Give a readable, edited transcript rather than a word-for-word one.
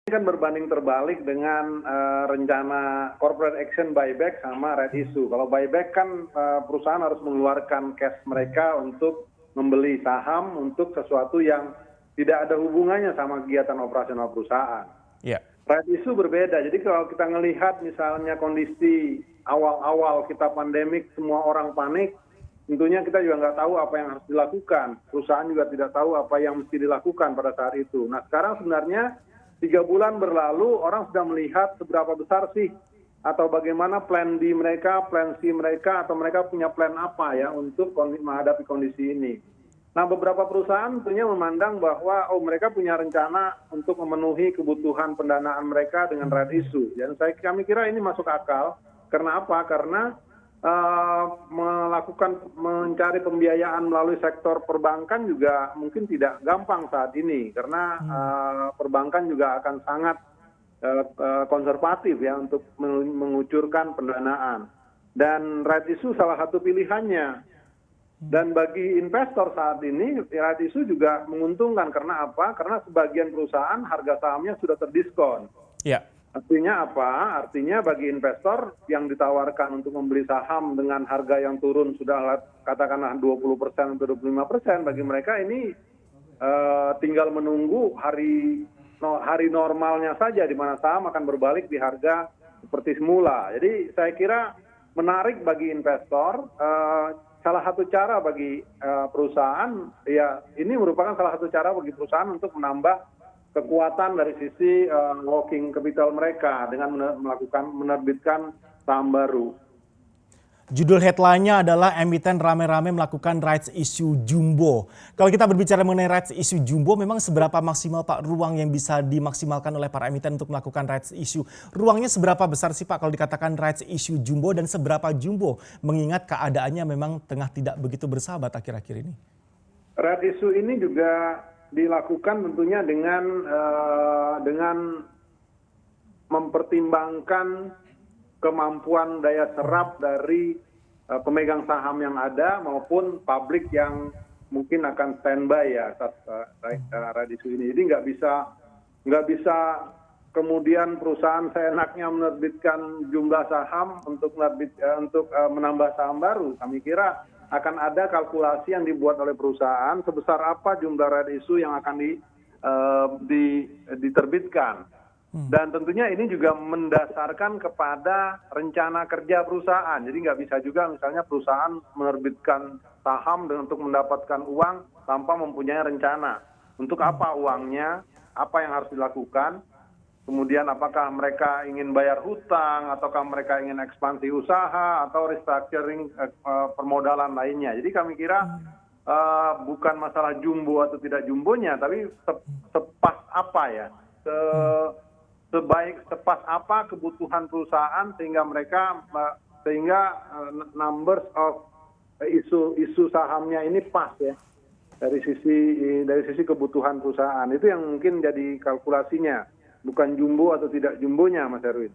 kan berbanding terbalik dengan rencana corporate action buyback sama right issue. Kalau buyback kan perusahaan harus mengeluarkan cash mereka untuk membeli saham untuk sesuatu yang tidak ada hubungannya sama kegiatan operasional perusahaan. Ya. Right issue berbeda. Jadi kalau kita melihat misalnya kondisi awal-awal kita pandemik, semua orang panik, tentunya kita juga nggak tahu apa yang harus dilakukan. Perusahaan juga tidak tahu apa yang mesti dilakukan pada saat itu. Nah sekarang sebenarnya 3 bulan berlalu, orang sudah melihat seberapa besar sih atau bagaimana plan B mereka, plan C mereka, atau mereka punya plan apa ya untuk menghadapi kondisi ini. Nah beberapa perusahaan tentunya memandang bahwa mereka punya rencana untuk memenuhi kebutuhan pendanaan mereka dengan right issue. Dan kami kira ini masuk akal. Karena apa? Karena mencari pembiayaan melalui sektor perbankan juga mungkin tidak gampang saat ini karena perbankan juga akan sangat konservatif ya untuk mengucurkan pendanaan dan right issue salah satu pilihannya dan bagi investor saat ini right issue juga menguntungkan karena apa? Karena sebagian perusahaan harga sahamnya sudah terdiskon. Ya. Artinya apa? Artinya bagi investor yang ditawarkan untuk membeli saham dengan harga yang turun sudah katakanlah 20% atau 25%, bagi mereka ini tinggal menunggu hari normalnya saja di mana saham akan berbalik di harga seperti semula. Jadi saya kira menarik bagi investor, salah satu cara bagi perusahaan, ya ini merupakan salah satu cara bagi perusahaan untuk menambah kekuatan dari sisi working capital mereka dengan menerbitkan saham baru. Judul headline-nya adalah emiten rame-rame melakukan rights issue jumbo. Kalau kita berbicara mengenai rights issue jumbo, memang seberapa maksimal Pak ruang yang bisa dimaksimalkan oleh para emiten untuk melakukan rights issue? Ruangnya seberapa besar sih Pak kalau dikatakan rights issue jumbo dan seberapa jumbo mengingat keadaannya memang tengah tidak begitu bersahabat akhir-akhir ini? Rights issue ini juga dilakukan tentunya dengan mempertimbangkan kemampuan daya serap dari pemegang saham yang ada maupun publik yang mungkin akan standby ya atas right issue ini. Jadi nggak bisa kemudian perusahaan seenaknya menerbitkan jumlah saham untuk menambah saham baru. Kami kira akan ada kalkulasi yang dibuat oleh perusahaan sebesar apa jumlah right issue yang akan diterbitkan. Dan tentunya ini juga mendasarkan kepada rencana kerja perusahaan. Jadi nggak bisa juga misalnya perusahaan menerbitkan saham untuk mendapatkan uang tanpa mempunyai rencana. Untuk apa uangnya, apa yang harus dilakukan, kemudian apakah mereka ingin bayar hutang, ataukah mereka ingin ekspansi usaha, atau restructuring permodalan lainnya. Jadi kami kira bukan masalah jumbo atau tidak jumbonya, tapi sepas apa ya, sepas apa kebutuhan perusahaan sehingga numbers of isu sahamnya ini pas ya dari sisi kebutuhan perusahaan. Itu yang mungkin jadi kalkulasinya. Bukan jumbo atau tidak jumbonya, Mas Erwin.